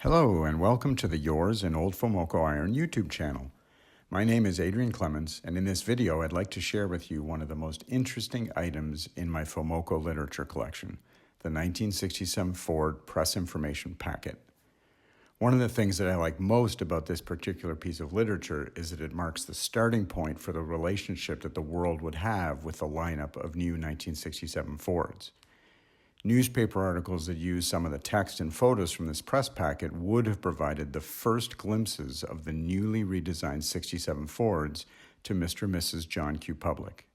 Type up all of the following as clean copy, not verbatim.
Hello and welcome to the Yours and Old FoMoCo Iron YouTube channel. My name is Adrian Clemens, and in this video I'd like to share with you one of the most interesting items in my FoMoCo literature collection, the 1967 Ford Press Information Packet. One of the things that I like most about this particular piece of literature is that it marks the starting point for the relationship that the world would have with the lineup of new 1967 Fords. Newspaper articles that use some of the text and photos from this press packet would have provided the first glimpses of the newly redesigned 67 Fords to Mr. and Mrs. John Q. Public.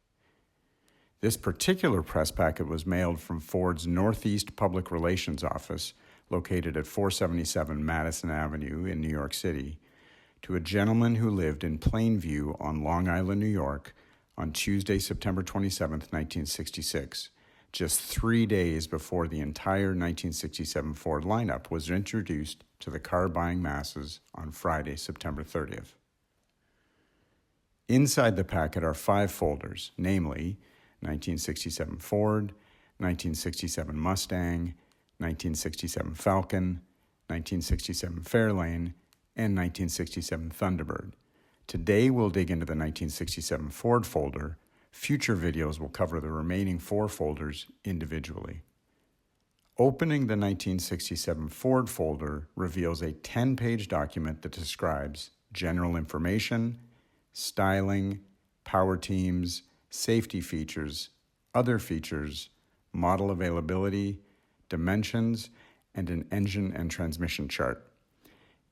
This particular press packet was mailed from Ford's Northeast Public Relations Office, located at 477 Madison Avenue in New York City, to a gentleman who lived in Plainview on Long Island, New York, on Tuesday, September 27, 1966. Just 3 days before the entire 1967 Ford lineup was introduced to the car-buying masses on Friday, September 30th. Inside the packet are 5 folders, namely 1967 Ford, 1967 Mustang, 1967 Falcon, 1967 Fairlane, and 1967 Thunderbird. Today we'll dig into the 1967 Ford folder. Future videos will cover the remaining 4 folders individually. Opening the 1967 Ford folder reveals a 10-page document that describes general information, styling, power teams, safety features, other features, model availability, dimensions, and an engine and transmission chart.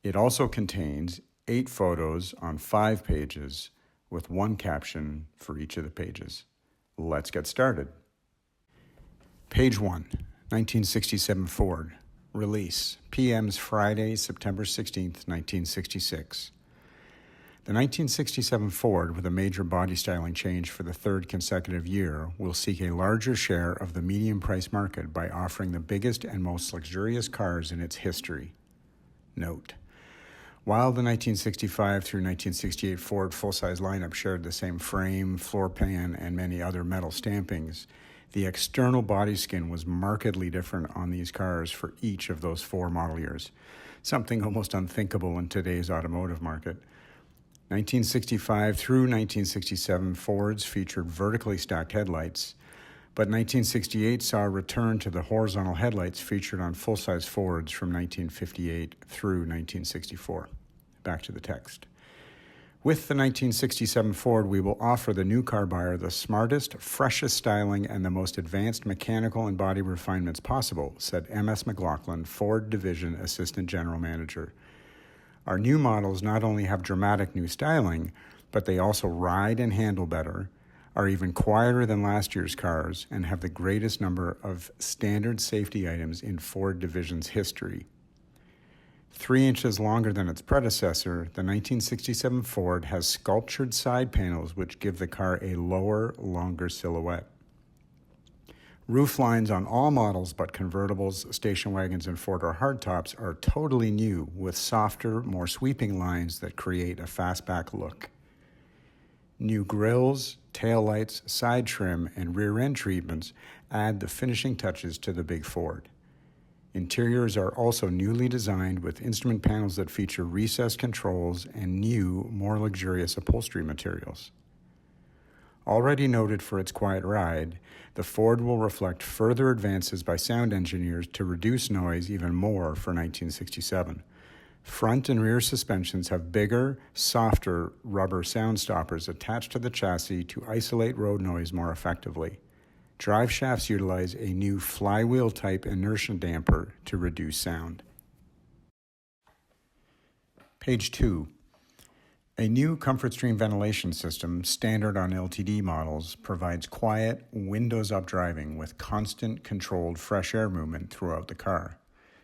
It also contains 8 photos on 5 pages, with one caption for each of the pages. Let's get started. Page 1, 1967 Ford. Release, PM's Friday, September 16th, 1966. The 1967 Ford, with a major body styling change for the 3rd consecutive year, will seek a larger share of the medium price market by offering the biggest and most luxurious cars in its history. Note: while the 1965 through 1968 Ford full-size lineup shared the same frame, floor pan, and many other metal stampings, the external body skin was markedly different on these cars for each of those 4 model years, something almost unthinkable in today's automotive market. 1965 through 1967 Fords featured vertically stacked headlights, but 1968 saw a return to the horizontal headlights featured on full-size Fords from 1958 through 1964. Back to the text. With the 1967 Ford, we will offer the new car buyer the smartest, freshest styling, and the most advanced mechanical and body refinements possible, said M.S. McLaughlin, Ford Division Assistant General Manager. Our new models not only have dramatic new styling, but they also ride and handle better, are even quieter than last year's cars, and have the greatest number of standard safety items in Ford Division's history. 3 inches longer than its predecessor, the 1967 Ford has sculptured side panels which give the car a lower, longer silhouette. Roof lines on all models but convertibles, station wagons, and 4-door hardtops are totally new, with softer, more sweeping lines that create a fastback look. New grills, taillights, side trim, and rear-end treatments add the finishing touches to the big Ford. Interiors are also newly designed with instrument panels that feature recessed controls and new, more luxurious upholstery materials. Already noted for its quiet ride, the Ford will reflect further advances by sound engineers to reduce noise even more for 1967. Front and rear suspensions have bigger, softer rubber sound stoppers attached to the chassis to isolate road noise more effectively. Drive shafts utilize a new flywheel-type inertia damper to reduce sound. Page 2. A new ComfortStream ventilation system, standard on LTD models, provides quiet, windows-up driving with constant, controlled fresh air movement throughout the car.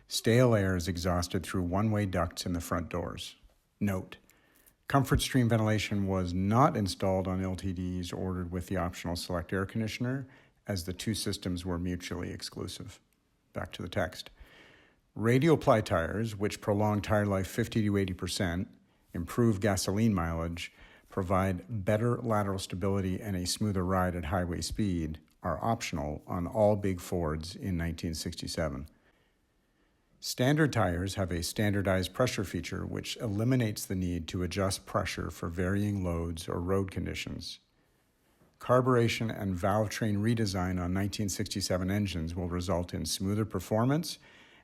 Stale air is exhausted through one-way ducts in the front doors. Note: ComfortStream ventilation was not installed on LTDs ordered with the optional select air conditioner, as the 2 systems were mutually exclusive. Back to the text. Radial ply tires, which prolong tire life 50 to 80%, improve gasoline mileage, provide better lateral stability and a smoother ride at highway speed, are optional on all big Fords in 1967. Standard tires have a standardized pressure feature which eliminates the need to adjust pressure for varying loads or road conditions. Carburation and valve train redesign on 1967 engines will result in smoother performance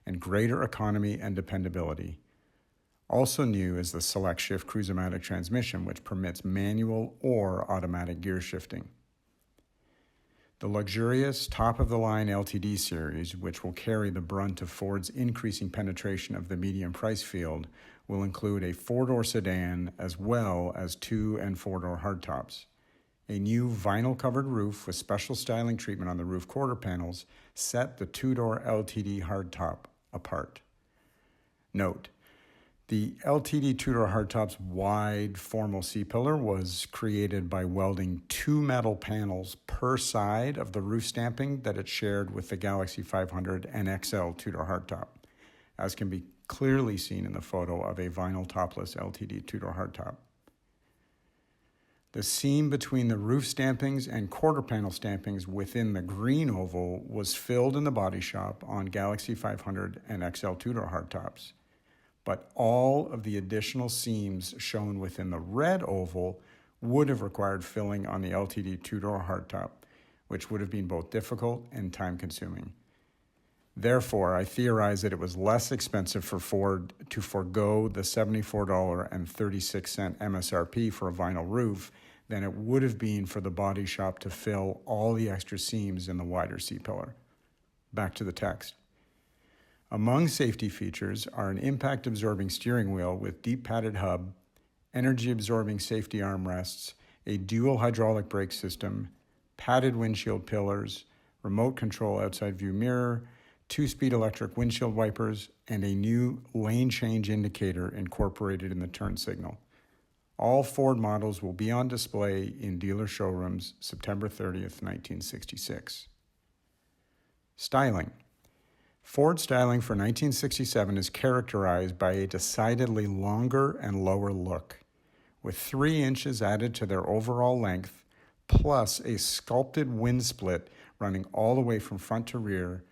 and greater economy and dependability. Also new is the Select Shift Cruise-O-Matic transmission, which permits manual or automatic gear shifting. The luxurious top-of-the-line LTD series, which will carry the brunt of Ford's increasing penetration of the medium price field, will include a four-door sedan as well as two- and four-door hardtops. A new vinyl-covered roof with special styling treatment on the roof quarter panels set the two-door LTD hardtop apart. Note: the LTD two-door hardtop's wide formal C-pillar was created by welding two metal panels per side of the roof stamping that it shared with the Galaxie 500 and XL two-door hardtop, as can be clearly seen in the photo of a vinyl topless LTD two-door hardtop. The seam between the roof stampings and quarter panel stampings within the green oval was filled in the body shop on Galaxie 500 and XL two-door hardtops. But all of the additional seams shown within the red oval would have required filling on the LTD two-door hardtop, which would have been both difficult and time-consuming. Therefore, I theorize that it was less expensive for Ford to forego the $74.36 MSRP for a vinyl roof than it would have been for the body shop to fill all the extra seams in the wider C-pillar. Back to the text. Among safety features are an impact-absorbing steering wheel with deep padded hub, energy-absorbing safety armrests, a dual hydraulic brake system, padded windshield pillars, remote control outside view mirror, two-speed electric windshield wipers, and a new lane change indicator incorporated in the turn signal. All Ford models will be on display in dealer showrooms September 30th, 1966. Styling. Ford styling for 1967 is characterized by a decidedly longer and lower look, with 3 inches added to their overall length, plus a sculpted wind split running all the way from front to rear.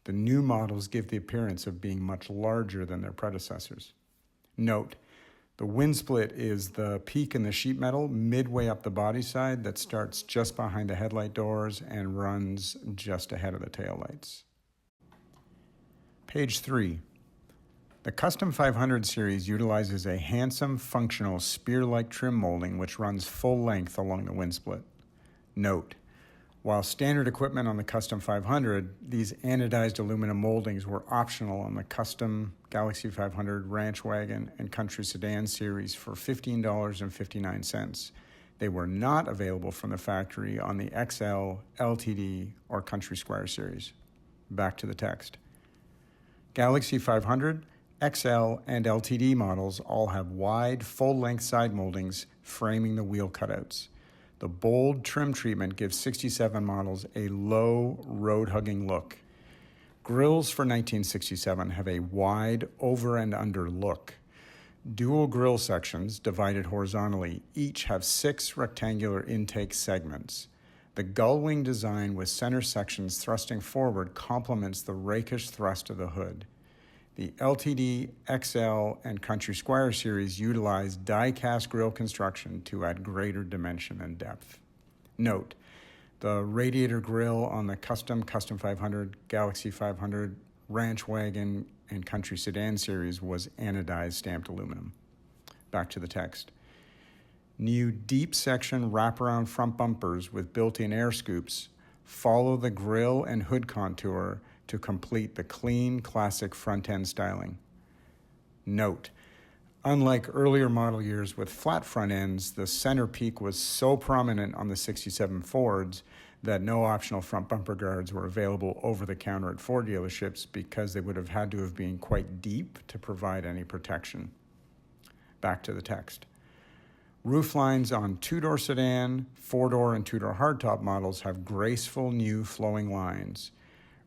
The new models give the appearance of being much larger than their predecessors. Note: the wind split is the peak in the sheet metal midway up the body side that starts just behind the headlight doors and runs just ahead of the taillights. Page 3. The Custom 500 series utilizes a handsome, functional, spear-like trim molding which runs full length along the wind split. Note: while standard equipment on the Custom 500, these anodized aluminum moldings were optional on the Custom Galaxie 500, Ranch Wagon, and Country Sedan series for $15.59. They were not available from the factory on the XL, LTD, or Country Squire series. Back to the text. Galaxie 500, XL, and LTD models all have wide, full-length side moldings framing the wheel cutouts. The bold trim treatment gives 67 models a low, road-hugging look. Grills for 1967 have a wide over and under look. Dual grill sections, divided horizontally, each have 6 rectangular intake segments. The gull-wing design with center sections thrusting forward complements the rakish thrust of the hood. The LTD, XL, and Country Squire series utilize die-cast grille construction to add greater dimension and depth. Note: the radiator grille on the Custom 500, Galaxie 500, Ranch Wagon, and Country Sedan series was anodized stamped aluminum. Back to the text. New deep section wraparound front bumpers with built-in air scoops follow the grille and hood contour to complete the clean, classic front-end styling. Note: unlike earlier model years with flat front ends, the center peak was so prominent on the 67 Fords that no optional front bumper guards were available over the counter at Ford dealerships because they would have had to have been quite deep to provide any protection. Back to the text. Roof lines on two-door sedan, four-door, and two-door hardtop models have graceful new flowing lines.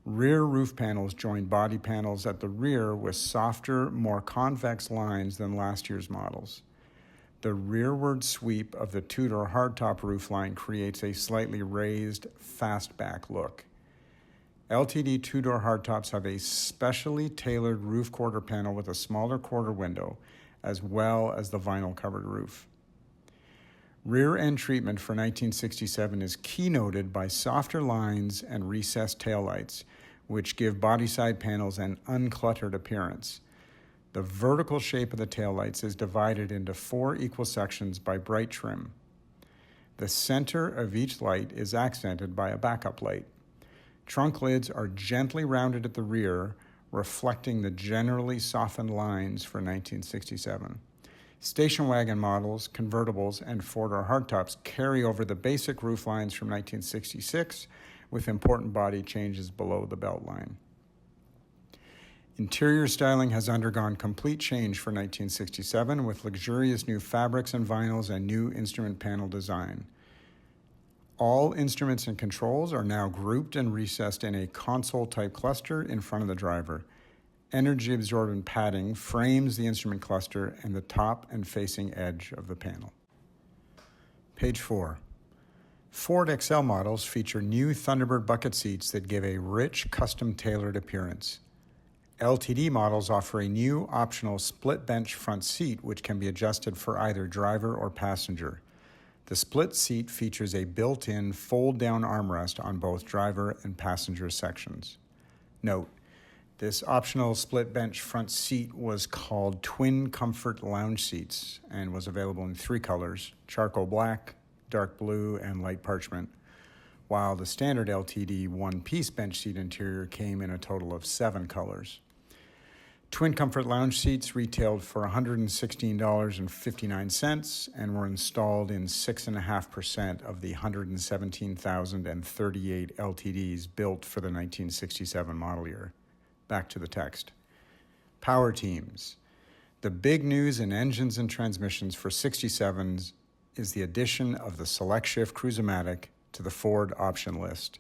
Rear roof panels join body panels at the rear with softer, more convex lines than last year's models. The rearward sweep of the two-door hardtop roofline creates a slightly raised, fastback look. LTD two-door hardtops have a specially tailored roof quarter panel with a smaller quarter window, as well as the vinyl-covered roof. Rear end treatment for 1967 is keynoted by softer lines and recessed taillights, which give body side panels an uncluttered appearance. The vertical shape of the taillights is divided into 4 equal sections by bright trim. The center of each light is accented by a backup light. Trunk lids are gently rounded at the rear, reflecting the generally softened lines for 1967. Station wagon models, convertibles, and four-door hardtops carry over the basic roof lines from 1966, with important body changes below the belt line. Interior styling has undergone complete change for 1967 with luxurious new fabrics and vinyls and new instrument panel design. All instruments and controls are now grouped and recessed in a console-type cluster in front of the driver. Energy-absorbent padding frames the instrument cluster and the top and facing edge of the panel. Page 4. Ford XL models feature new Thunderbird bucket seats that give a rich, custom-tailored appearance. LTD models offer a new optional split bench front seat which can be adjusted for either driver or passenger. The split seat features a built-in fold-down armrest on both driver and passenger sections. Note, this optional split bench front seat was called Twin Comfort Lounge Seats and was available in 3 colors, charcoal black, dark blue, and light parchment, while the standard LTD one-piece bench seat interior came in a total of 7 colors. Twin Comfort Lounge seats retailed for $116.59 and were installed in 6.5% of the 117,038 LTDs built for the 1967 model year. Back to the text. Power teams. The big news in engines and transmissions for 67s is the addition of the Select Shift Cruise-O-Matic to the Ford option list.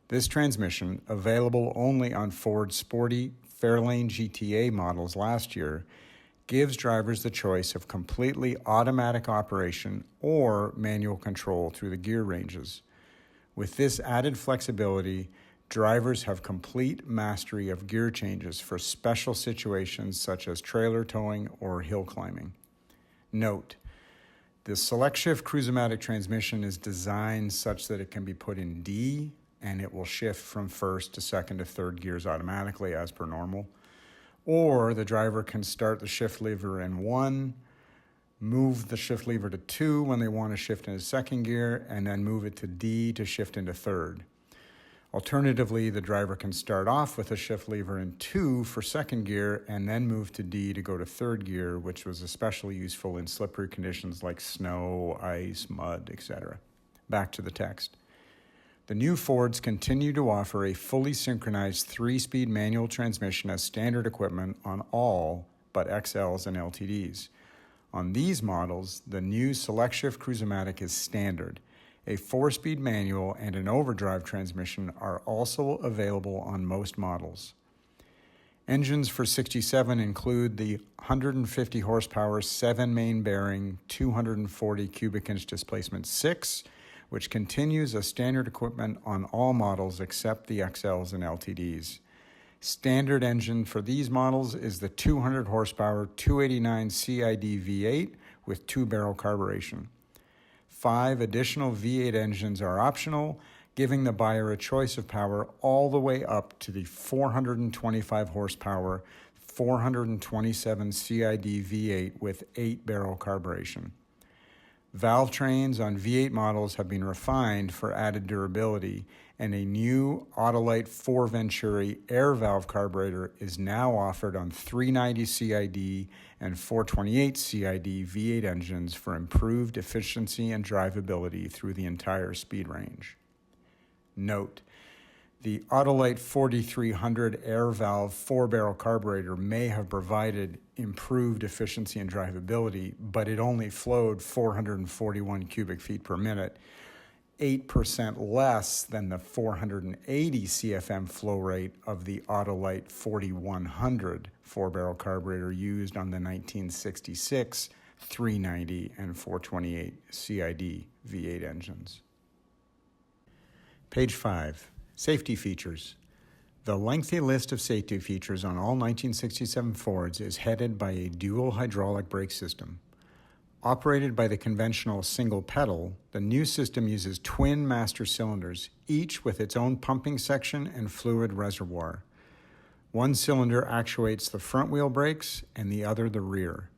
This transmission, available only on Ford's sporty Fairlane GTA models last year, gives drivers the choice of completely automatic operation or manual control through the gear ranges. With this added flexibility, drivers have complete mastery of gear changes for special situations such as trailer towing or hill climbing. Note, the Select Shift Cruise-O-Matic transmission is designed such that it can be put in D and it will shift from first to second to third gears automatically as per normal. Or the driver can start the shift lever in 1, move the shift lever to 2 when they want to shift into second gear, and then move it to D to shift into third. Alternatively, the driver can start off with a shift lever in 2 for second gear and then move to D to go to third gear, which was especially useful in slippery conditions like snow, ice, mud, etc. Back to the text. The new Fords continue to offer a fully synchronized 3-speed manual transmission as standard equipment on all but XLs and LTDs. On these models, the new Select Shift Cruise-O-Matic is standard. A 4-speed manual and an overdrive transmission are also available on most models. Engines for 67 include the 150 horsepower 7-main bearing 240 cubic inch displacement 6, which continues as standard equipment on all models except the XLs and LTDs. Standard engine for these models is the 200 horsepower 289 CID V8 with 2-barrel carburation. 5 additional V8 engines are optional, giving the buyer a choice of power all the way up to the 425 horsepower 427 CID V8 with 8-barrel carburation. Valve trains on V8 models have been refined for added durability, and a new Autolite 4 Venturi air valve carburetor is now offered on 390 CID and 428 CID V8 engines for improved efficiency and drivability through the entire speed range. Note, the Autolite 4300 air valve 4-barrel carburetor may have provided improved efficiency and drivability, but it only flowed 441 cubic feet per minute, 8% less than the 480 CFM flow rate of the Autolite 4100 4-barrel carburetor used on the 1966 390 and 428 CID V8 engines. Page 5. Safety features. The lengthy list of safety features on all 1967 Fords is headed by a dual hydraulic brake system. Operated by the conventional single pedal, the new system uses twin master cylinders, each with its own pumping section and fluid reservoir. One cylinder actuates the front wheel brakes and the other the rear.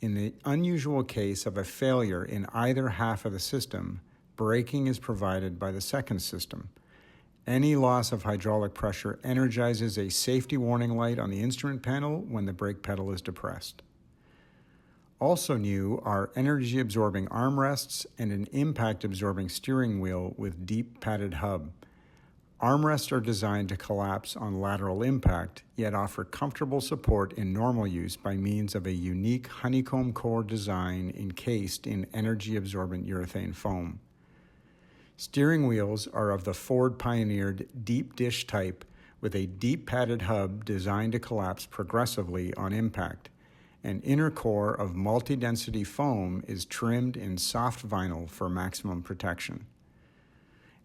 In the unusual case of a failure in either half of the system, braking is provided by the second system. Any loss of hydraulic pressure energizes a safety warning light on the instrument panel when the brake pedal is depressed. Also new are energy-absorbing armrests and an impact-absorbing steering wheel with deep padded hub. Armrests are designed to collapse on lateral impact, yet offer comfortable support in normal use by means of a unique honeycomb core design encased in energy-absorbent urethane foam. Steering wheels are of the Ford-pioneered deep dish type with a deep padded hub designed to collapse progressively on impact. An inner core of multi-density foam is trimmed in soft vinyl for maximum protection.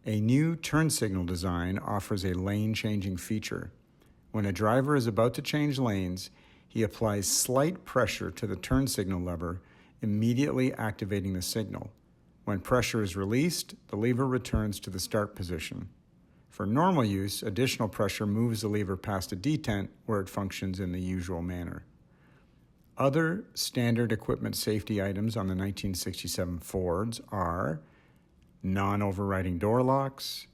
A new turn signal design offers a lane-changing feature. When a driver is about to change lanes, he applies slight pressure to the turn signal lever, immediately activating the signal. When pressure is released, the lever returns to the start position. For normal use, additional pressure moves the lever past a detent where it functions in the usual manner. Other standard equipment safety items on the 1967 Fords are non-overriding door locks,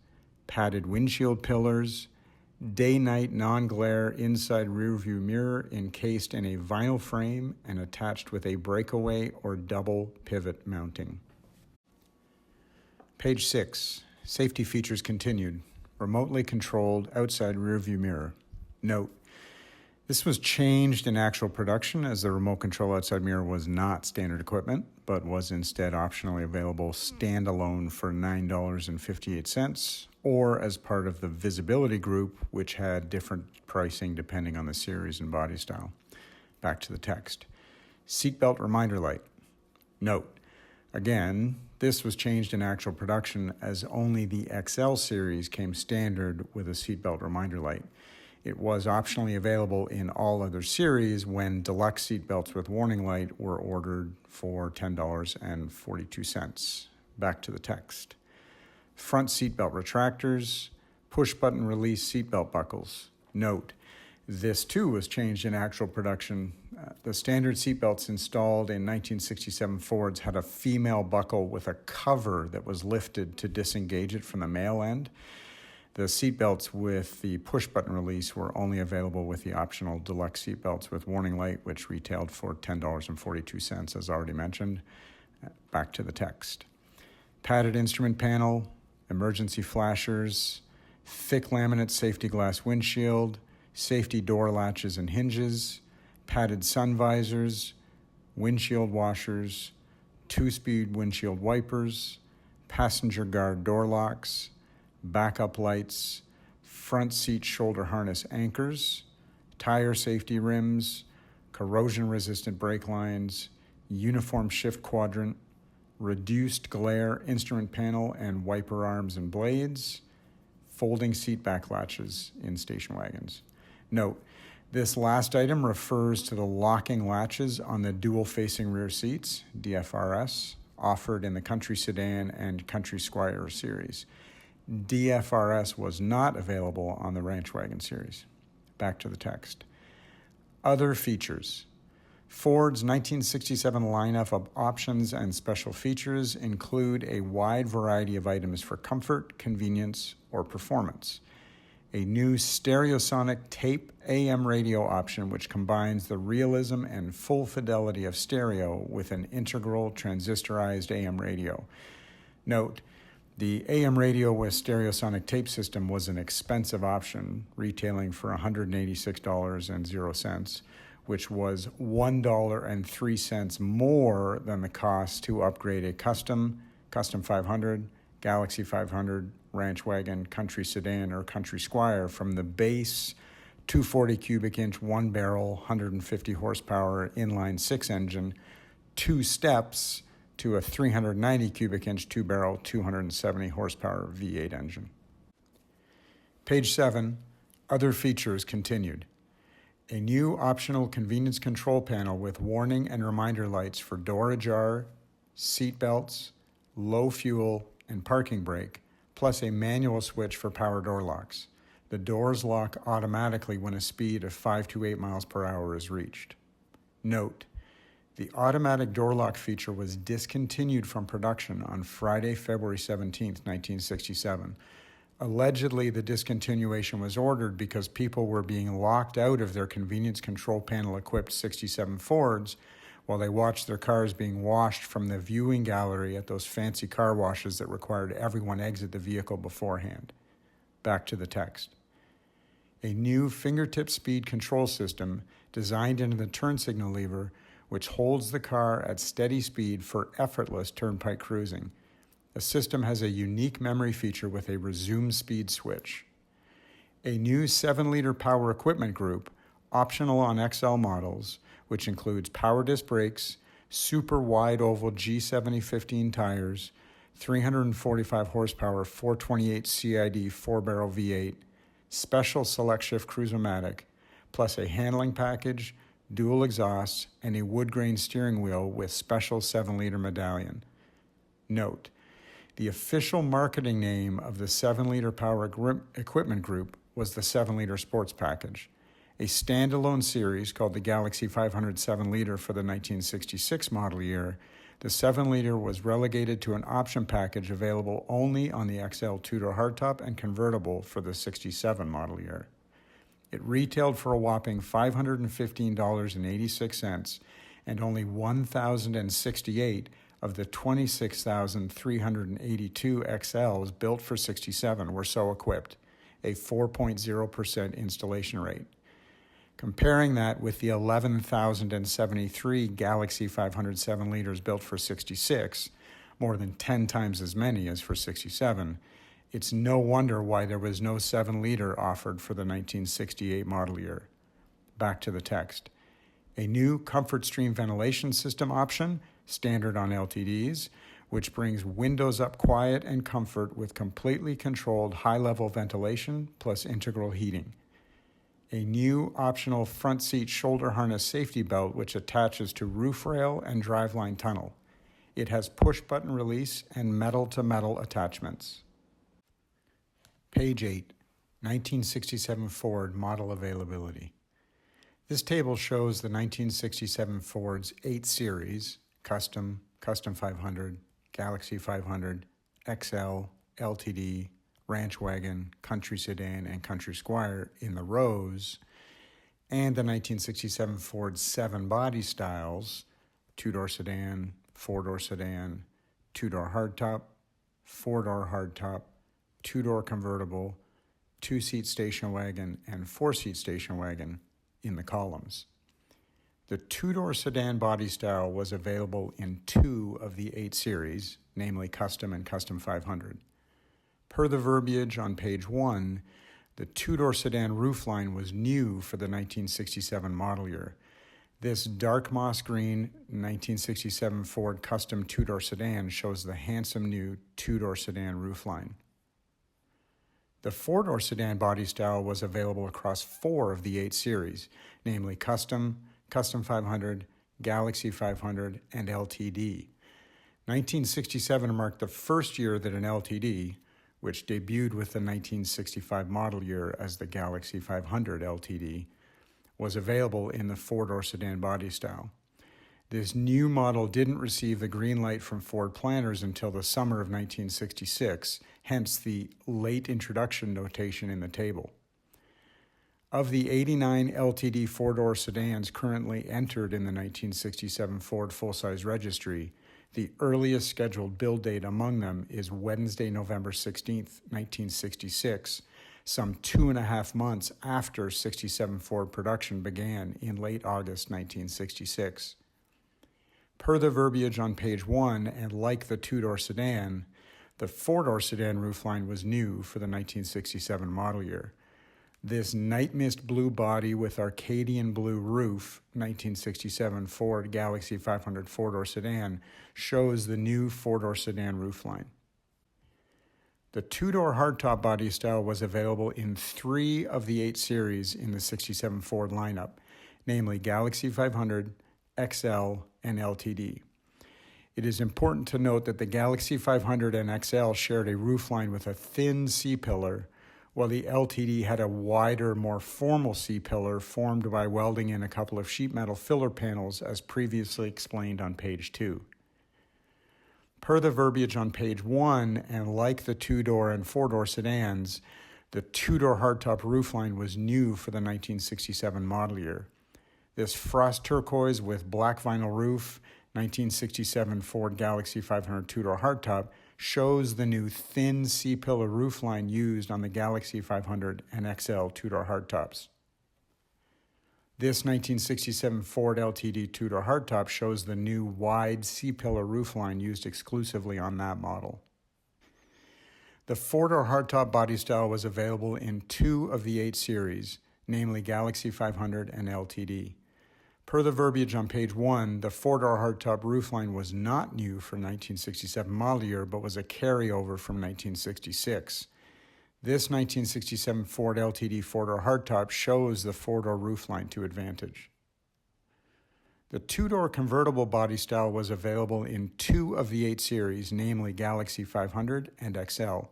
padded windshield pillars, day-night non-glare inside rearview mirror encased in a vinyl frame and attached with a breakaway or double pivot mounting. Page 6. Safety features continued. Remotely controlled outside rearview mirror. Note: this was changed in actual production as the remote control outside mirror was not standard equipment, but was instead optionally available standalone for $9.58, or as part of the visibility group, which had different pricing depending on the series and body style. Back to the text. Seatbelt reminder light. Note: again, this was changed in actual production as only the XL series came standard with a seatbelt reminder light. It was optionally available in all other series when deluxe seatbelts with warning light were ordered for $10.42. Back to the text. Front seatbelt retractors, push-button release seatbelt buckles. Note: this too was changed in actual production. The standard seatbelts installed in 1967 Fords had a female buckle with a cover that was lifted to disengage it from the male end. The seatbelts with the push-button release were only available with the optional deluxe seatbelts with warning light, which retailed for $10.42, as already mentioned. Back to the text. Padded instrument panel, emergency flashers, thick laminate safety glass windshield, safety door latches and hinges, padded sun visors, windshield washers, 2-speed windshield wipers, passenger guard door locks, backup lights, front seat shoulder harness anchors, tire safety rims, corrosion-resistant brake lines, uniform shift quadrant, reduced glare instrument panel and wiper arms and blades, folding seat back latches in station wagons. Note: this last item refers to the locking latches on the dual-facing rear seats, DFRS, offered in the Country Sedan and Country Squire series. DFRS was not available on the Ranch Wagon series. Back to the text. Other features. Ford's 1967 lineup of options and special features include a wide variety of items for comfort, convenience, or performance. A new stereosonic tape AM radio option which combines the realism and full fidelity of stereo with an integral transistorized AM radio. Note: the AM radio with stereosonic tape system was an expensive option, retailing for $186.00, which was $1.03 more than the cost to upgrade a custom 500, Galaxie 500, Ranch Wagon, Country Sedan, or Country Squire from the base 240 cubic inch, one barrel, 150 horsepower inline six engine, 2 steps, to a 390 cubic inch, 2-barrel, 270 horsepower V8 engine. Page 7. Other features continued. A new optional convenience control panel with warning and reminder lights for door ajar, seat belts, low fuel, and parking brake, plus a manual switch for power door locks. The doors lock automatically when a speed of 5 to 8 miles per hour is reached. Note: the automatic door lock feature was discontinued from production on Friday, February 17, 1967. Allegedly, the discontinuation was ordered because people were being locked out of their convenience control panel-equipped 67 Fords while they watched their cars being washed from the viewing gallery at those fancy car washes that required everyone exit the vehicle beforehand. Back to the text. A new fingertip speed control system designed into the turn signal lever, which holds the car at steady speed for effortless turnpike cruising. The system has a unique memory feature with a resume speed switch. A new 7-liter power equipment group, optional on XL models, which includes power disc brakes, super wide oval G7015 tires, 345 horsepower 428 CID 4-barrel V8, special select shift cruise-o-matic, plus a handling package, dual exhausts, and a wood grain steering wheel with special 7-liter medallion. Note: the official marketing name of the 7-liter power equipment group was the 7-liter sports package. A standalone series called the Galaxie 500 7-liter for the 1966 model year, the 7-liter was relegated to an option package available only on the XL two-door hardtop and convertible for the 67 model year. It retailed for a whopping $515.86, and only 1,068 of the 26,382 XLs built for 67 were so equipped, a 4.0% installation rate. Comparing that with the 11,073 Galaxie 500 7-liters built for 66, more than 10 times as many as for 67, it's no wonder why there was no 7-liter offered for the 1968 model year. Back to the text. A new Comfort Stream ventilation system option, standard on LTDs, which brings windows up quiet and comfort with completely controlled high-level ventilation plus integral heating. A new optional front seat shoulder harness safety belt which attaches to roof rail and driveline tunnel. It has push-button release and metal-to-metal attachments. Page 8, 1967 Ford model availability. This table shows the 1967 Ford's 8 series, Custom, Custom 500, Galaxie 500, XL, LTD, Ranch Wagon, Country Sedan, and Country Squire in the rows, and the 1967 Ford 7 body styles, 2-door sedan, 4-door sedan, 2-door hardtop, 4-door hardtop, 2-door convertible, 2-seat station wagon, and 4-seat station wagon in the columns. The 2-door sedan body style was available in 2 of the 8 series, namely Custom and Custom 500. Per the verbiage on page 1, the 2-door sedan roofline was new for the 1967 model year. This dark moss green 1967 Ford Custom 2-door sedan shows the handsome new 2-door sedan roofline. The 4-door sedan body style was available across 4 of the 8 series, namely Custom, Custom 500, Galaxie 500, and LTD. 1967 marked the first year that an LTD, which debuted with the 1965 model year as the Galaxie 500 LTD, was available in the 4-door sedan body style. This new model didn't receive the green light from Ford planners until the summer of 1966, hence the late introduction notation in the table. Of the 89 LTD 4-door sedans currently entered in the 1967 Ford full-size registry, the earliest scheduled build date among them is Wednesday, November 16, 1966, some 2.5 months after 67 Ford production began in late August 1966. Per the verbiage on page 1, and like the 2-door sedan, the 4-door sedan roofline was new for the 1967 model year. This night mist blue body with Arcadian blue roof, 1967 Ford Galaxie 500 4-door sedan, shows the new 4-door sedan roofline. The two-door hardtop body style was available in 3 of the 8 series in the 67 Ford lineup, namely Galaxie 500, XL, and LTD. It is important to note that the Galaxie 500 and XL shared a roofline with a thin C-pillar, while the LTD had a wider, more formal C-pillar formed by welding in a couple of sheet metal filler panels as previously explained on page 2. Per the verbiage on page 1, and like the 2-door and 4-door sedans, the 2-door hardtop roofline was new for the 1967 model year. This frost turquoise with black vinyl roof, 1967 Ford Galaxie 500 2-door hardtop, shows the new thin C-pillar roofline used on the Galaxie 500 and XL 2-door hardtops. This 1967 Ford LTD 2-door hardtop shows the new wide C-pillar roofline used exclusively on that model. The 4-door hardtop body style was available in 2 of the 8 series, namely Galaxie 500 and LTD. Per the verbiage on page 1, the 4-door hardtop roofline was not new for 1967 model year, but was a carryover from 1966. This 1967 Ford LTD 4-door hardtop shows the 4-door roofline to advantage. The 2-door convertible body style was available in 2 of the 8 series, namely Galaxie 500 and XL.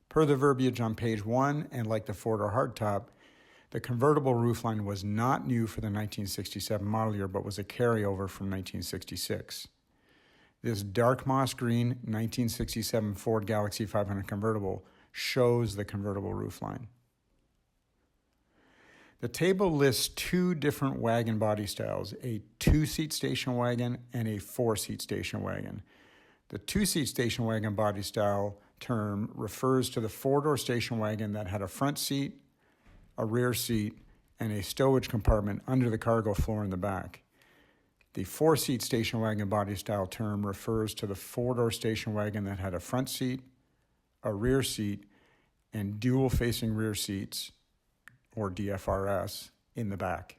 Per the verbiage on page 1, and like the 4-door hardtop, the convertible roofline was not new for the 1967 model year, but was a carryover from 1966. This dark moss green 1967 Ford Galaxie 500 convertible shows the convertible roofline. The table lists 2 different wagon body styles, a 2-seat station wagon and a 4-seat station wagon. The 2-seat station wagon body style term refers to the 4-door station wagon that had a front seat, a rear seat, and a stowage compartment under the cargo floor in the back. The 4-seat station wagon body style term refers to the 4-door station wagon that had a front seat, a rear seat, and dual-facing rear seats, or DFRS, in the back.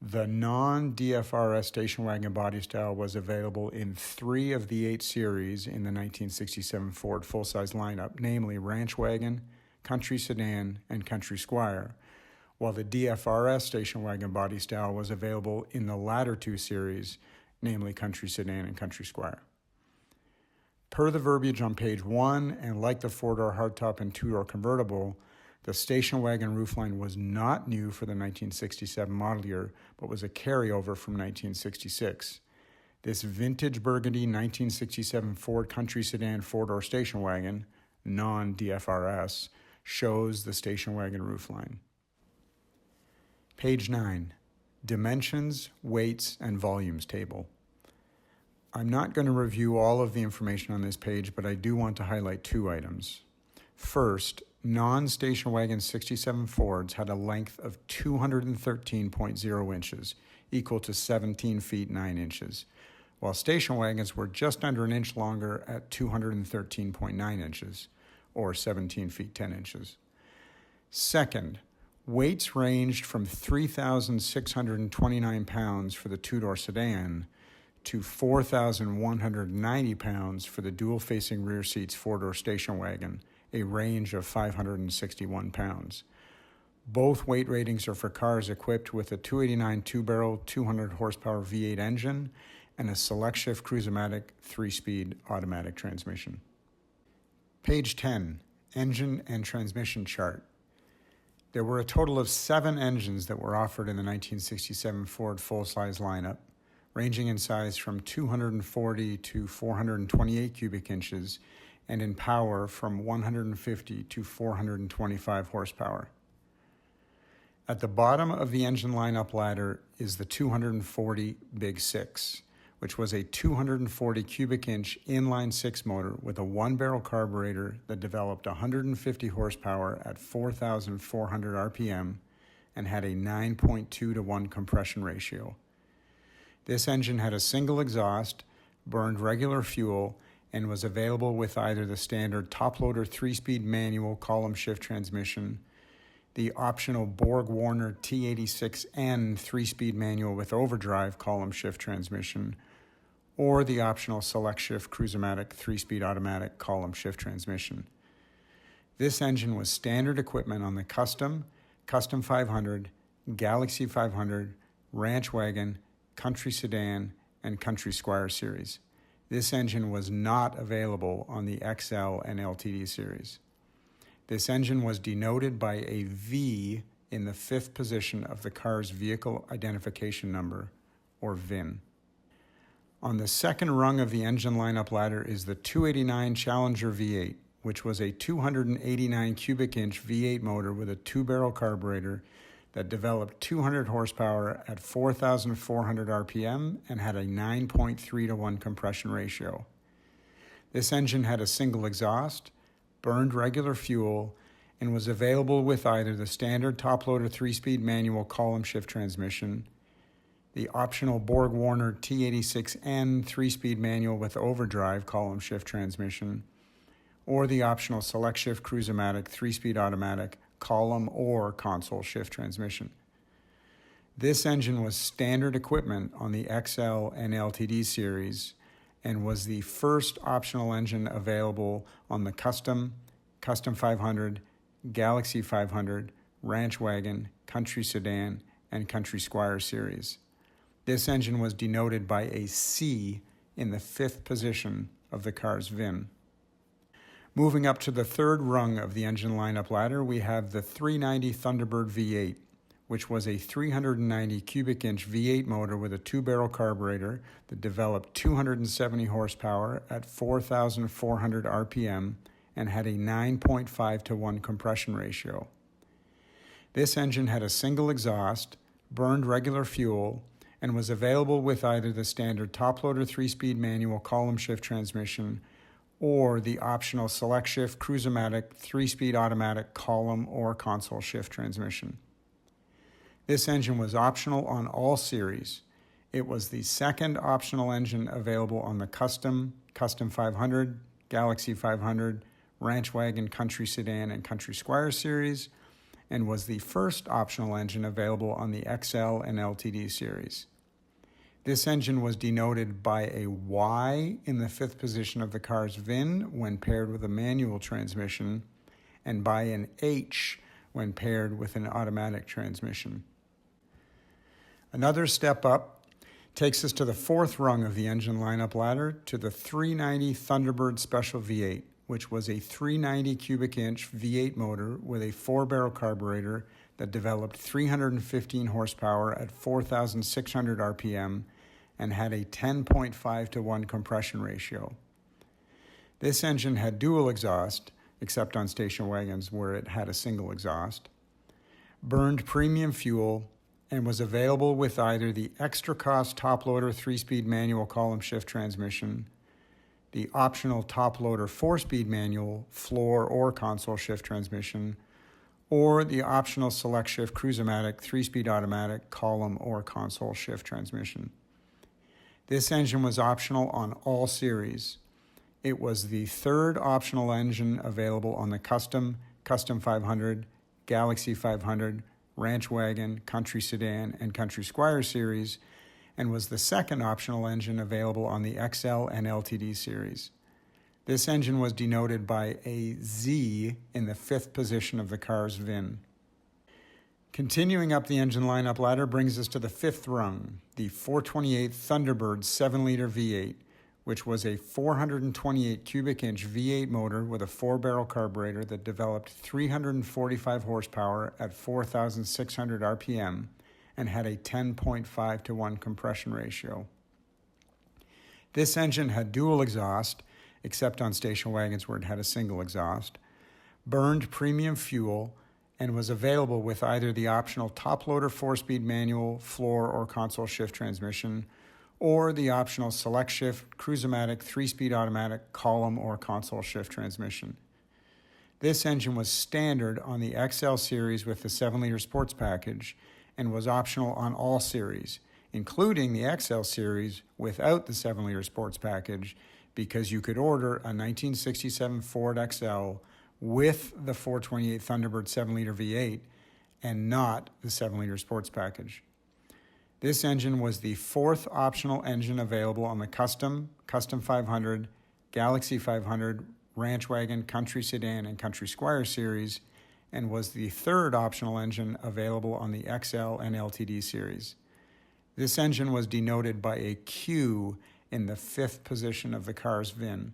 The non-DFRS station wagon body style was available in 3 of the 8 series in the 1967 Ford full-size lineup, namely Ranch Wagon, Country Sedan, and Country Squire, while the DFRS station wagon body style was available in the latter 2 series, namely Country Sedan and Country Squire. Per the verbiage on page 1, and like the 4-door hardtop and 2-door convertible, the station wagon roofline was not new for the 1967 model year, but was a carryover from 1966. This vintage burgundy 1967 Ford Country Sedan 4-door station wagon, non-DFRS, shows the station wagon roofline. Page 9, Dimensions, Weights, and Volumes Table. I'm not going to review all of the information on this page, but I do want to highlight 2 items. First, non-station wagon 67 Fords had a length of 213.0 inches, equal to 17 feet 9 inches, while station wagons were just under an inch longer at 213.9 inches, or 17 feet 10 inches. Second, weights ranged from 3,629 pounds for the 2-door sedan to 4,190 pounds for the dual-facing rear seats 4-door station wagon, a range of 561 pounds. Both weight ratings are for cars equipped with a 289 two-barrel, 200 horsepower V8 engine and a select-shift Cruise-O-Matic 3-speed automatic transmission. Page 10, Engine and Transmission Chart. There were a total of 7 engines that were offered in the 1967 Ford full-size lineup, ranging in size from 240 to 428 cubic inches and in power from 150 to 425 horsepower. At the bottom of the engine lineup ladder is the 240 Big 6, which was a 240 cubic inch inline-6 motor with a 1-barrel carburetor that developed 150 horsepower at 4,400 RPM and had a 9.2 to 1 compression ratio. This engine had a single exhaust, burned regular fuel, and was available with either the standard top-loader 3-speed manual column-shift transmission, the optional Borg-Warner T86N 3-speed manual with overdrive column-shift transmission, or the optional Select Shift Cruise-O-Matic 3-speed automatic column shift transmission. This engine was standard equipment on the Custom 500, Galaxie 500, Ranch Wagon, Country Sedan, and Country Squire series. This engine was not available on the XL and LTD series. This engine was denoted by a V in the 5th position of the car's vehicle identification number, or VIN. On the second rung of the engine lineup ladder is the 289 Challenger V8, which was a 289 cubic inch V8 motor with a 2-barrel carburetor that developed 200 horsepower at 4,400 RPM and had a 9.3 to 1 compression ratio. This engine had a single exhaust, burned regular fuel, and was available with either the standard top-loader 3-speed manual column shift transmission, the optional Borg-Warner T86N 3-speed manual with overdrive column shift transmission, or the optional Select Shift Cruise-O-Matic 3-speed automatic column or console shift transmission. This engine was standard equipment on the XL and LTD series and was the first optional engine available on the Custom 500, Galaxie 500, Ranch Wagon, Country Sedan, and Country Squire series. This engine was denoted by a C in the 5th position of the car's VIN. Moving up to the third rung of the engine lineup ladder, we have the 390 Thunderbird V8, which was a 390 cubic inch V8 motor with a 2-barrel carburetor that developed 270 horsepower at 4,400 RPM and had a 9.5 to 1 compression ratio. This engine had a single exhaust, burned regular fuel, and was available with either the standard top-loader 3-speed manual column shift transmission or the optional Select Shift Cruise-O-Matic 3-speed automatic column or console shift transmission. This engine was optional on all series. It was the second optional engine available on the Custom 500, Galaxie 500, Ranch Wagon, Country Sedan, and Country Squire series, and was the first optional engine available on the XL and LTD series. This engine was denoted by a Y in the 5th position of the car's VIN when paired with a manual transmission, and by an H when paired with an automatic transmission. Another step up takes us to the 4th rung of the engine lineup ladder, to the 390 Thunderbird Special V8, which was a 390 cubic inch V8 motor with a 4-barrel carburetor that developed 315 horsepower at 4,600 RPM and had a 10.5 to 1 compression ratio. This engine had dual exhaust, except on station wagons where it had a single exhaust, burned premium fuel, and was available with either the extra cost top-loader 3-speed manual column shift transmission, the optional top-loader 4-speed manual floor or console shift transmission, or the optional Select Shift Cruise-O-Matic 3-speed automatic column or console shift transmission. This engine was optional on all series. It was the third optional engine available on the Custom 500, Galaxie 500, Ranch Wagon, Country Sedan, and Country Squire series, and was the second optional engine available on the XL and LTD series. This engine was denoted by a Z in the 5th position of the car's VIN. Continuing up the engine lineup ladder brings us to the 5th rung, the 428 Thunderbird 7-liter V8, which was a 428 cubic inch V8 motor with a 4-barrel carburetor that developed 345 horsepower at 4,600 RPM and had a 10.5 to 1 compression ratio. This engine had dual exhaust, except on station wagons where it had a single exhaust, burned premium fuel, and was available with either the optional top-loader 4-speed manual, floor, or console shift transmission, or the optional Select Shift Cruise-O-Matic 3-speed automatic column or console shift transmission. This engine was standard on the XL series with the 7-liter sports package and was optional on all series, including the XL series without the 7-liter sports package, because you could order a 1967 Ford XL with the 428 Thunderbird 7-liter V8 and not the 7-liter sports package. This engine was the fourth optional engine available on the Custom 500, Galaxie 500, Ranch Wagon, Country Sedan, and Country Squire series, and was the third optional engine available on the XL and LTD series. This engine was denoted by a Q in the fifth position of the car's VIN.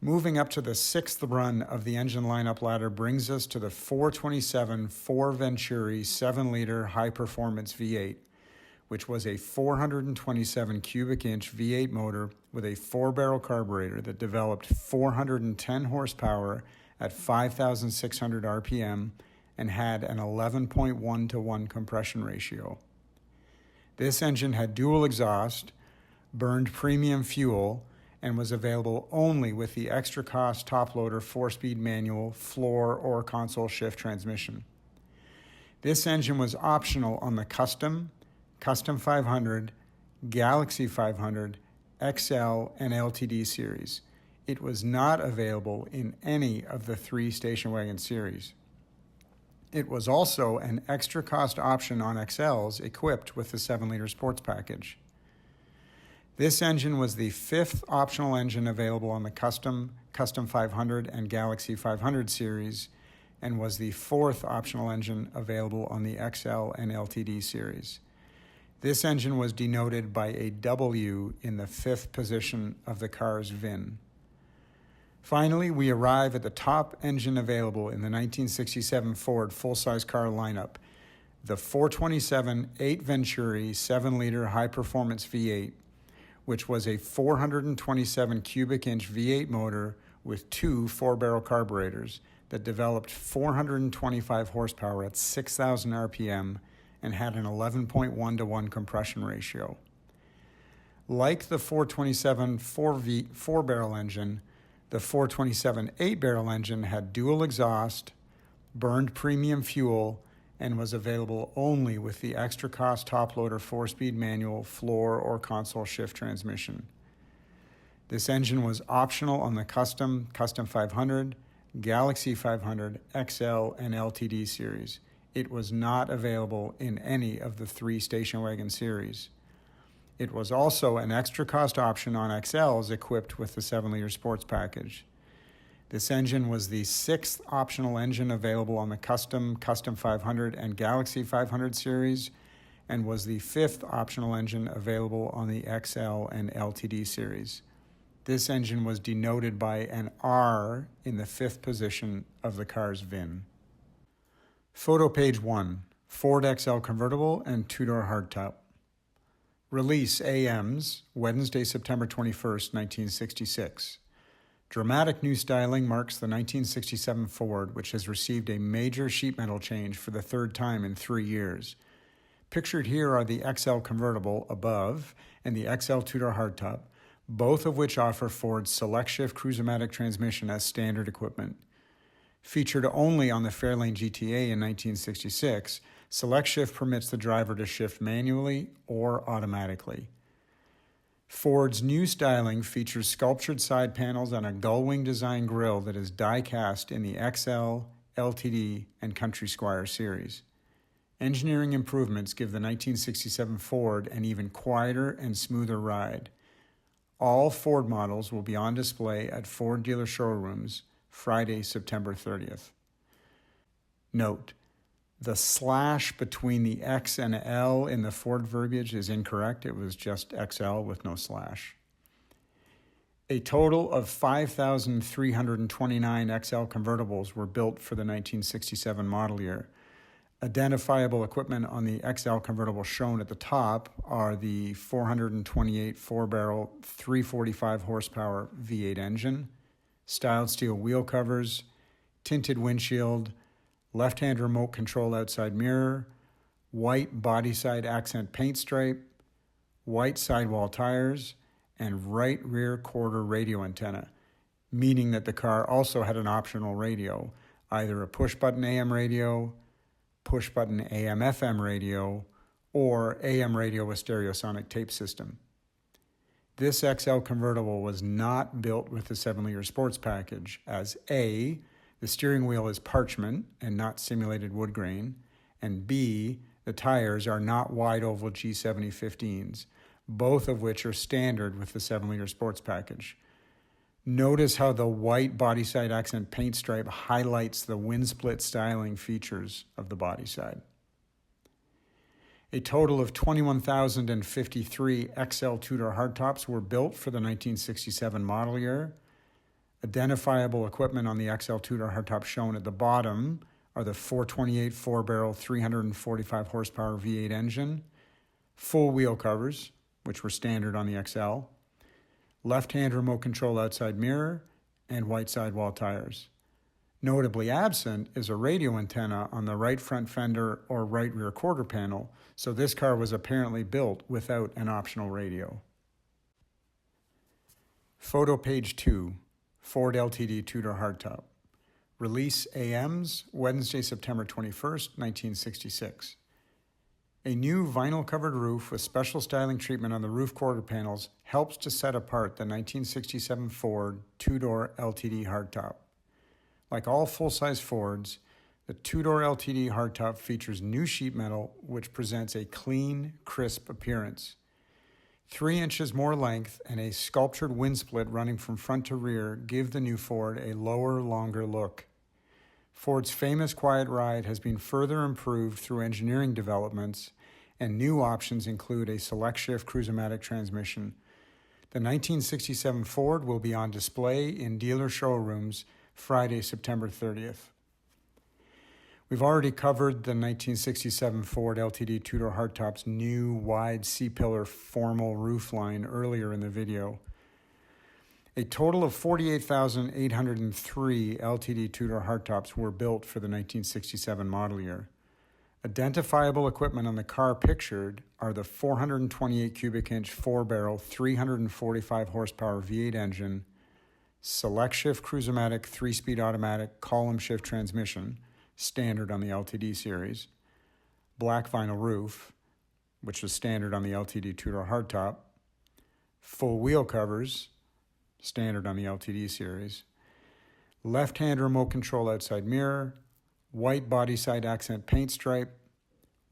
Moving up to the sixth run of the engine lineup ladder brings us to the 427 Ford Venturi 7-liter high-performance V8, which was a 427 cubic inch V8 motor with a 4-barrel carburetor that developed 410 horsepower at 5,600 RPM and had an 11.1 to 1 compression ratio. This engine had dual exhaust, burned premium fuel, and was available only with the extra cost top-loader 4-speed manual floor or console shift transmission. This engine was optional on the Custom 500, Galaxie 500, XL, and LTD series. It was not available in any of the 3 station wagon series. It was also an extra cost option on XLs equipped with the 7-liter sports package. This engine was the fifth optional engine available on the Custom 500 and Galaxie 500 series, and was the fourth optional engine available on the XL and LTD series. This engine was denoted by a W in the fifth position of the car's VIN. Finally, we arrive at the top engine available in the 1967 Ford full-size car lineup, the 427 8 Venturi 7-liter high-performance V8, which was a 427 cubic inch V8 motor with 2 4-barrel carburetors that developed 425 horsepower at 6,000 RPM and had an 11.1 to 1 compression ratio. Like the 427 4-barrel engine, the 427 8-barrel engine had dual exhaust, burned premium fuel, and was available only with the extra cost top-loader 4-speed manual floor or console shift transmission. This engine was optional on the Custom 500, Galaxie 500, XL, and LTD series. It was not available in any of the 3 station wagon series. It was also an extra cost option on XLs equipped with the 7-liter sports package. This engine was the sixth optional engine available on the Custom 500 and Galaxie 500 series, and was the fifth optional engine available on the XL and LTD series. This engine was denoted by an R in the fifth position of the car's VIN. Photo page 1, Ford XL convertible and 2-door hardtop. Release AMs, Wednesday, September 21st, 1966. Dramatic new styling marks the 1967 Ford, which has received a major sheet metal change for the third time in 3 years. Pictured here are the XL convertible above and the XL 2-door hardtop, both of which offer Ford's Select Shift Cruise-O-Matic transmission as standard equipment. Featured only on the Fairlane GTA in 1966, Select Shift permits the driver to shift manually or automatically. Ford's new styling features sculptured side panels and a gull-wing design grille that is die-cast in the XL, LTD, and Country Squire series. Engineering improvements give the 1967 Ford an even quieter and smoother ride. All Ford models will be on display at Ford dealer showrooms Friday, September 30th. Note: the slash between the X and L in the Ford verbiage is incorrect. It was just XL with no slash. A total of 5,329 XL convertibles were built for the 1967 model year. Identifiable equipment on the XL convertible shown at the top are the 428 4-barrel 345 horsepower V8 engine, styled steel wheel covers, tinted windshield, left-hand remote control outside mirror, white body side accent paint stripe, white sidewall tires, and right rear quarter radio antenna, meaning that the car also had an optional radio, either a push-button AM radio, push-button AM/FM radio, or AM radio with stereosonic tape system. This XL convertible was not built with the 7-liter sports package, as A, the steering wheel is parchment and not simulated wood grain, and B, The tires are not wide oval G7015s, both of which are standard with the 7-liter sports package. Notice how the white body side accent paint stripe highlights the wind split styling features of the body side. A total of 21,053 XL two-door hardtops were built for the 1967 model year. Identifiable equipment on the XL two-door hardtop shown at the bottom are the 428 4-barrel 345 horsepower V8 engine, full wheel covers, which were standard on the XL, left-hand remote control outside mirror, and white sidewall tires. Notably absent is a radio antenna on the right front fender or right rear quarter panel, so this car was apparently built without an optional radio. Photo page 2, Ford LTD two-door hardtop. Release AMs, Wednesday, September 21st, 1966. A new vinyl-covered roof with special styling treatment on the roof quarter panels helps to set apart the 1967 Ford two-door LTD hardtop. Like all full-size Fords, the two-door LTD hardtop features new sheet metal, which presents a clean, crisp appearance. 3 inches more length and a sculptured wind split running from front to rear give the new Ford a lower, longer look. Ford's famous quiet ride has been further improved through engineering developments, and new options include a select-shift cruise-o-matic transmission. The 1967 Ford will be on display in dealer showrooms Friday, September 30th. We've already covered the 1967 Ford LTD two-door hardtop's new wide C-pillar formal roofline earlier in the video. A total of 48,803 LTD two-door hardtops were built for the 1967 model year. Identifiable equipment on the car pictured are the 428 cubic inch 4-barrel 345 horsepower V8 engine, select shift cruise-o-matic 3-speed automatic column shift transmission, standard on the LTD series, black vinyl roof, which was standard on the LTD two-door hardtop, full wheel covers, standard on the LTD series, left-hand remote control outside mirror, white body side accent paint stripe,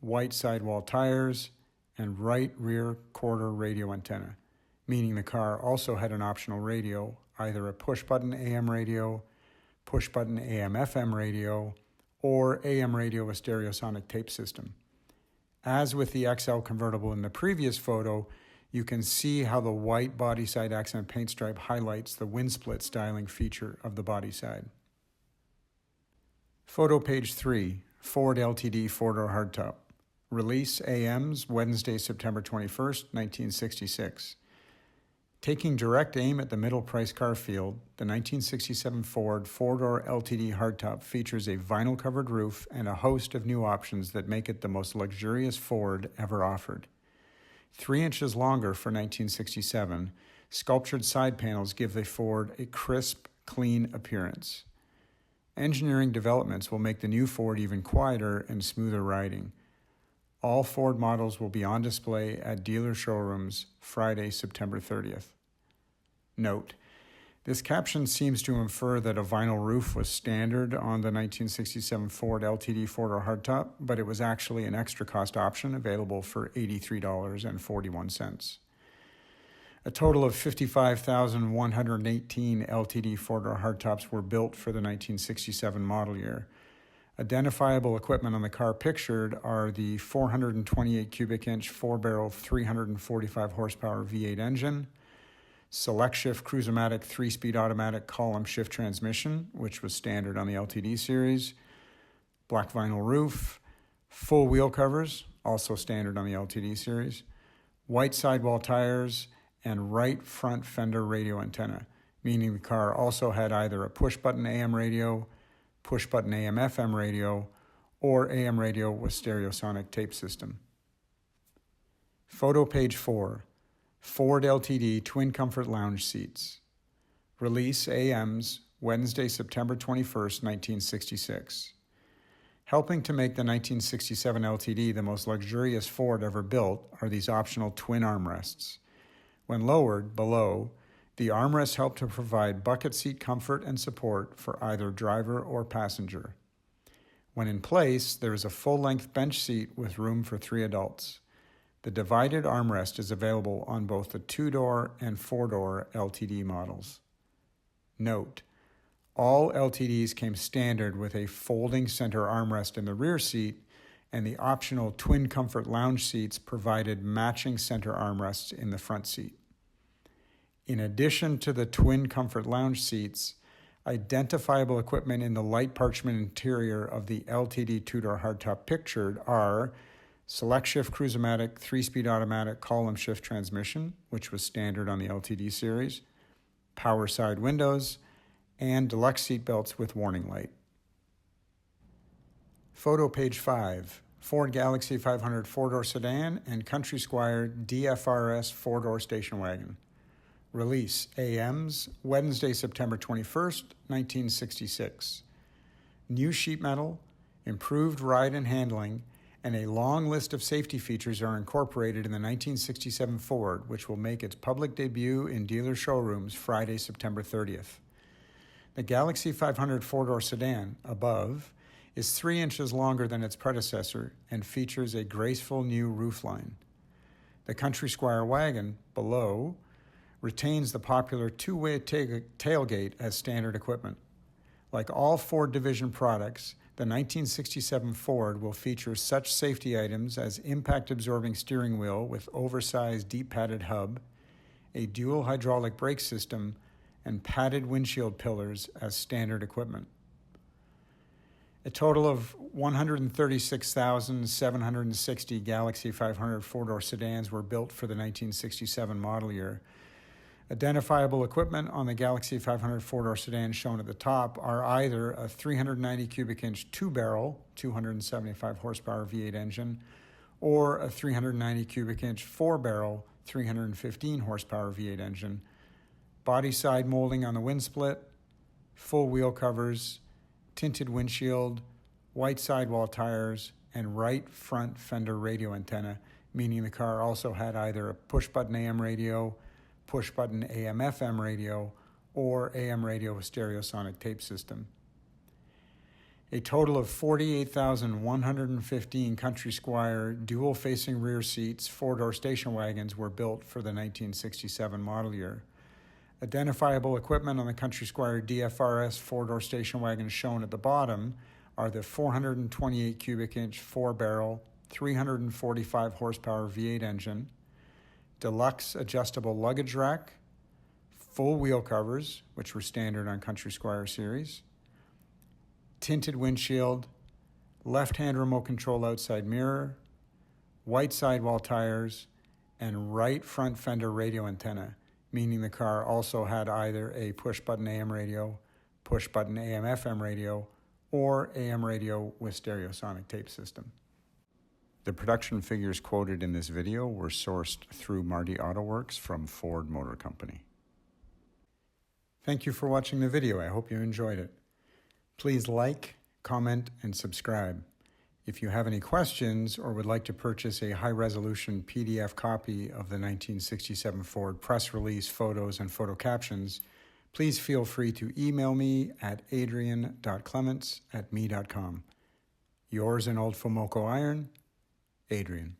white sidewall tires, and right rear quarter radio antenna, meaning the car also had an optional radio, either a push-button AM radio, push-button AM-FM radio, or AM radio with stereosonic tape system. As with the XL convertible in the previous photo, you can see how the white body side accent paint stripe highlights the wind split styling feature of the body side. Photo page 3, Ford LTD 4-door hardtop. Release AMs, Wednesday, September 21st, 1966. Taking direct aim at the middle-price car field, the 1967 Ford 4-door LTD hardtop features a vinyl-covered roof and a host of new options that make it the most luxurious Ford ever offered. 3 inches longer for 1967, sculptured side panels give the Ford a crisp, clean appearance. Engineering developments will make the new Ford even quieter and smoother riding. All Ford models will be on display at dealer showrooms Friday, September 30th. Note: this caption seems to infer that a vinyl roof was standard on the 1967 Ford LTD 4-door hardtop, but it was actually an extra cost option available for $83.41. A total of 55,118 LTD 4-door hardtops were built for the 1967 model year. Identifiable equipment on the car pictured are the 428 cubic inch 4-barrel 345 horsepower V8 engine, select shift cruise-o-matic 3-speed automatic column shift transmission, which was standard on the LTD series, black vinyl roof, full wheel covers, also standard on the LTD series, white sidewall tires, and right front fender radio antenna, meaning the car also had either a push-button AM radio, push-button AM-FM radio, or AM radio with stereosonic tape system. Photo page 4, Ford LTD Twin Comfort Lounge Seats. Release AMs, Wednesday, September 21st, 1966. Helping to make the 1967 LTD the most luxurious Ford ever built are these optional twin armrests. When lowered below, the armrests help to provide bucket seat comfort and support for either driver or passenger. When in place, there is a full-length bench seat with room for 3 adults. The divided armrest is available on both the 2-door and 4-door LTD models. Note, all LTDs came standard with a folding center armrest in the rear seat, and the optional twin comfort lounge seats provided matching center armrests in the front seat. In addition to the twin comfort lounge seats, identifiable equipment in the light parchment interior of the LTD 2-door hardtop pictured are Select Shift Cruise-O-Matic 3-speed automatic column shift transmission, which was standard on the LTD series, power side windows, and deluxe seat belts with warning light. Photo page 5, Ford Galaxie 500 4-door sedan and Country Squire DFRS 4-door station wagon. Release AMs, Wednesday, September 21st, 1966. New sheet metal, improved ride and handling, and a long list of safety features are incorporated in the 1967 Ford, which will make its public debut in dealer showrooms Friday, September 30th. The Galaxie 500 4-door sedan, above, is 3 inches longer than its predecessor and features a graceful new roofline. The Country Squire wagon, below, retains the popular 2-way tailgate as standard equipment. Like all Ford Division products, the 1967 Ford will feature such safety items as impact-absorbing steering wheel with oversized deep-padded hub, a dual hydraulic brake system, and padded windshield pillars as standard equipment. A total of 136,760 Galaxie 500 4-door sedans were built for the 1967 model year. Identifiable equipment on the Galaxie 500 4-door sedan shown at the top are either a 390 cubic inch 2-barrel, 275 horsepower V8 engine, or a 390 cubic inch 4-barrel, 315 horsepower V8 engine, body side molding on the wind split, full wheel covers, tinted windshield, white sidewall tires, and right front fender radio antenna, meaning the car also had either a push-button AM radio, push-button AM/FM radio, or AM radio with stereosonic tape system. A total of 48,115 Country Squire dual-facing rear seats 4-door station wagons were built for the 1967 model year. Identifiable equipment on the Country Squire DFRS 4-door station wagon shown at the bottom are the 428 cubic inch 4-barrel, 345 horsepower V8 engine, deluxe adjustable luggage rack, full wheel covers, which were standard on Country Squire series, tinted windshield, left-hand remote control outside mirror, white sidewall tires, and right front fender radio antenna, meaning the car also had either a push-button AM radio, push-button AM/FM radio, or AM radio with stereosonic tape system. The production figures quoted in this video were sourced through Marty Auto Works from Ford Motor Company. Thank you for watching the video. I hope you enjoyed it. Please like, comment, and subscribe. If you have any questions or would like to purchase a high-resolution PDF copy of the 1967 Ford press release photos and photo captions, please feel free to email me at adrian.clements@me.com. Yours in old FoMoCo iron, Adrian.